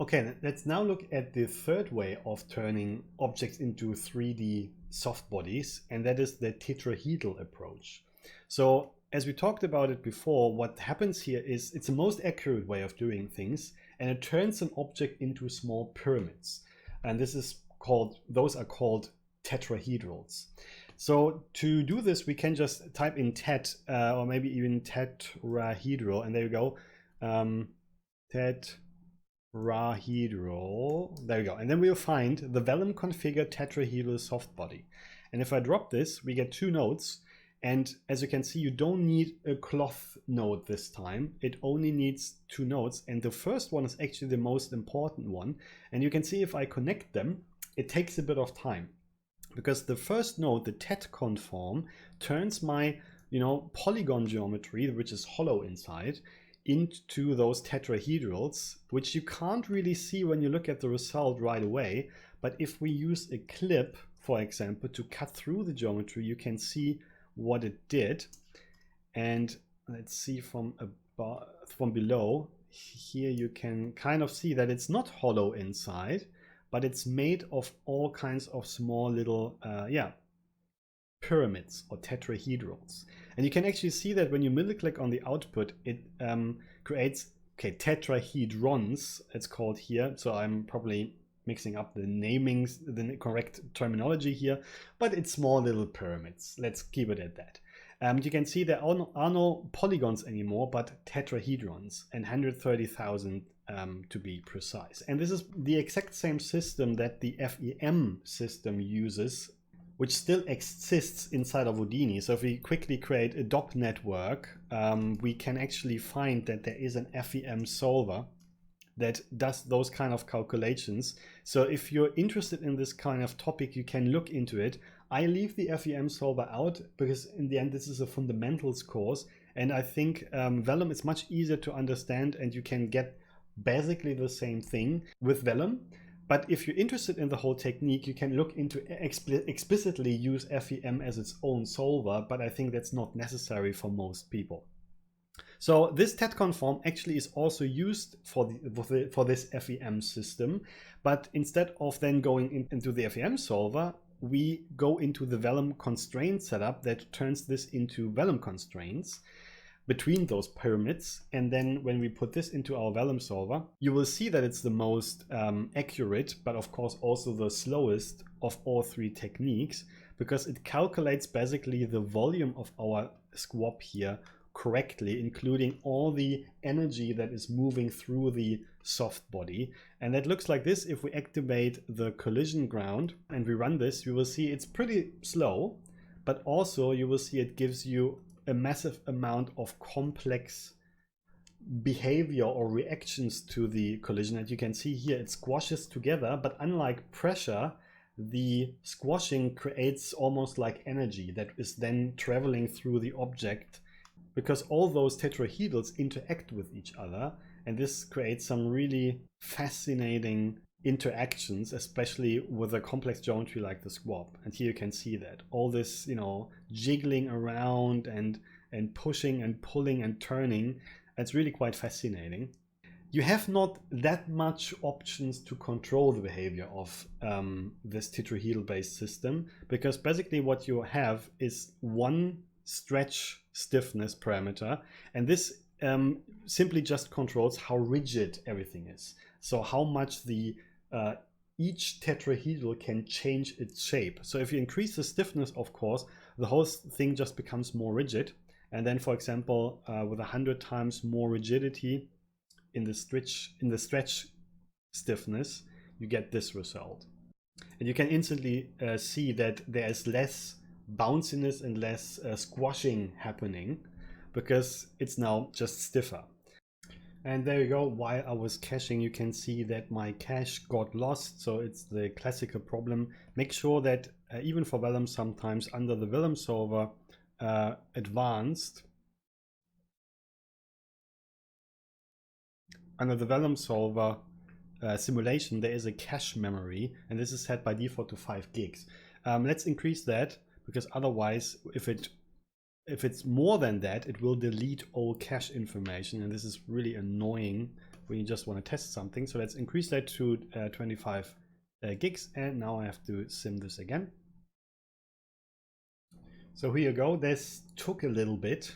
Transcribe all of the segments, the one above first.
Okay, let's now look at the third way of turning objects into 3D soft bodies, and that is the tetrahedral approach. So as we talked about it before, what happens here is it's the most accurate way of doing things, and it turns an object into small pyramids. And those are called tetrahedrals. So to do this, we can just type in tet, or maybe even tetrahedral, and there you go. Tetrahedral. There we go. And then we'll find the vellum configured tetrahedral soft body. And if I drop this, we get two nodes. And as you can see, you don't need a cloth node this time. It only needs two nodes. And the first one is actually the most important one. And you can see if I connect them, it takes a bit of time. Because the first node, the tet conform, turns my polygon geometry, which is hollow inside, into those tetrahedrals, which you can't really see when you look at the result right away. But if we use a clip, for example, to cut through the geometry, you can see what it did. And let's see from below, here you can kind of see that it's not hollow inside, but it's made of all kinds of small little pyramids or tetrahedrals. And you can actually see that when you middle click on the output, it creates tetrahedrons, it's called here. So I'm probably mixing up the namings, the correct terminology here, but it's small little pyramids. Let's keep it at that. You can see there are no polygons anymore, but tetrahedrons, and 130,000 to be precise. And this is the exact same system that the FEM system uses, which still exists inside of Houdini. So if we quickly create a DOP network, we can actually find that there is an FEM solver that does those kind of calculations. So if you're interested in this kind of topic, you can look into it. I leave the FEM solver out because in the end, this is a fundamentals course. And I think Vellum is much easier to understand, and you can get basically the same thing with Vellum. But if you're interested in the whole technique, you can look into explicitly use FEM as its own solver, but I think that's not necessary for most people. So this tet conform actually is also used for this FEM system, but instead of then going into the FEM solver, we go into the Vellum constraint setup that turns this into Vellum constraints between those pyramids. And then when we put this into our Vellum solver, you will see that it's the most accurate, but of course also the slowest of all three techniques, because it calculates basically the volume of our squab here correctly, including all the energy that is moving through the soft body. And that looks like this. If we activate the collision ground and we run this, you will see it's pretty slow, but also you will see it gives you a massive amount of complex behavior or reactions to the collision. And you can see here it squashes together, but unlike pressure, the squashing creates almost like energy that is then traveling through the object, because all those tetrahedrals interact with each other, and this creates some really fascinating interactions, especially with a complex geometry like the squab. And here you can see that all this, jiggling around and pushing and pulling and turning. It's really quite fascinating. You have not that much options to control the behavior of this tetrahedral based system, because basically what you have is one stretch stiffness parameter, and this simply just controls how rigid everything is. So how much the each tetrahedral can change its shape. So if you increase the stiffness, of course, the whole thing just becomes more rigid. And then, for example, with 100 times more rigidity in the stretch stiffness, you get this result. And you can instantly see that there is less bounciness and less squashing happening, because it's now just stiffer. And there you go. While I was caching, you can see that my cache got lost. So it's the classical problem. Make sure that even for Vellum, sometimes under the Vellum solver advanced, under the Vellum solver simulation, there is a cache memory, and this is set by default to 5 gigs. Let's increase that, because otherwise, if it's more than that, it will delete all cache information, and this is really annoying when you just want to test something. So let's increase that to 25 gigs, and now I have to sim this again. So here you go. This took a little bit,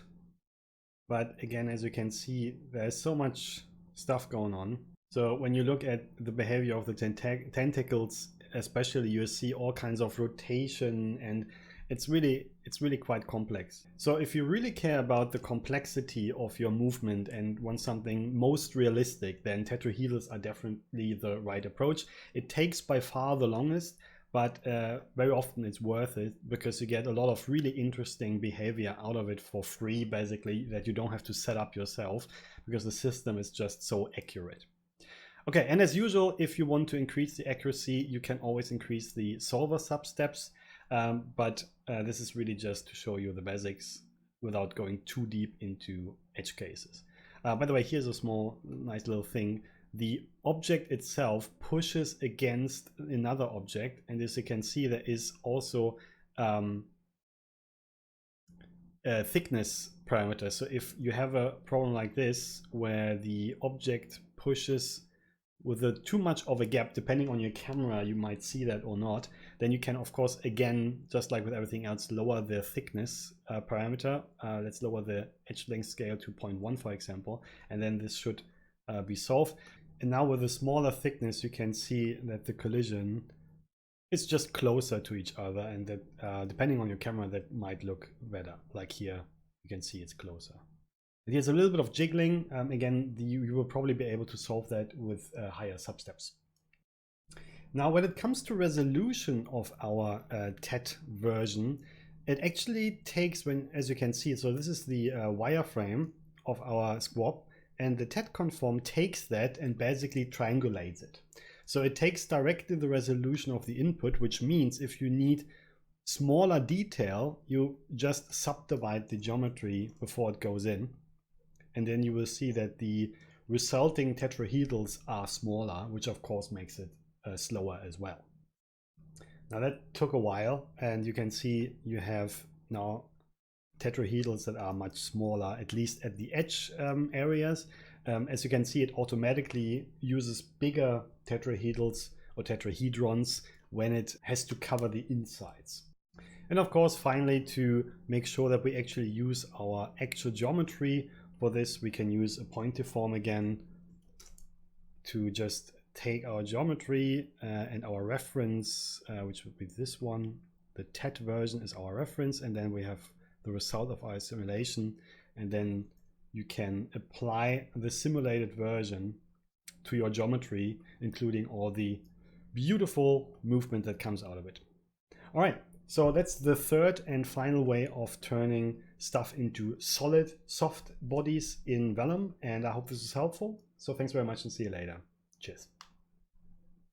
but again, as you can see, there's so much stuff going on. So when you look at the behavior of the tentacles, especially, you see all kinds of rotation, and it's really quite complex. So if you really care about the complexity of your movement and want something most realistic, then tetrahedrals are definitely the right approach. It takes by far the longest, but very often it's worth it because you get a lot of really interesting behavior out of it for free, basically, that you don't have to set up yourself because the system is just so accurate. Okay, and as usual, if you want to increase the accuracy, you can always increase the solver sub-steps, but this is really just to show you the basics without going too deep into edge cases. By the way, here's a small, nice little thing. The object itself pushes against another object, and as you can see, there is also a thickness parameter. So if you have a problem like this, where the object pushes with too much of a gap, depending on your camera, you might see that or not, then you can, of course, again, just like with everything else, lower the thickness parameter. Let's lower the edge length scale to 0.1, for example, and then this should be solved. And now with a smaller thickness, you can see that the collision is just closer to each other, and that depending on your camera, that might look better. Like here, you can see it's closer. There's a little bit of jiggling. Again, you will probably be able to solve that with higher substeps. Now, when it comes to resolution of our TET version, it actually takes, as you can see, so this is the wireframe of our squab, and the TET conform takes that and basically triangulates it. So it takes directly the resolution of the input, which means if you need smaller detail, you just subdivide the geometry before it goes in. And then you will see that the resulting tetrahedrals are smaller, which of course makes it slower as well. Now that took a while, and you can see you have now tetrahedrals that are much smaller, at least at the edge areas. As you can see, it automatically uses bigger tetrahedrals or tetrahedrons when it has to cover the insides. And of course, finally, to make sure that we actually use our actual geometry, for this, we can use a pointiform again to just take our geometry and our reference, which would be this one. The TET version is our reference, and then we have the result of our simulation, and then you can apply the simulated version to your geometry, including all the beautiful movement that comes out of it. All right. So that's the third and final way of turning stuff into solid, soft bodies in Vellum, and I hope this is helpful. So thanks very much and see you later. Cheers.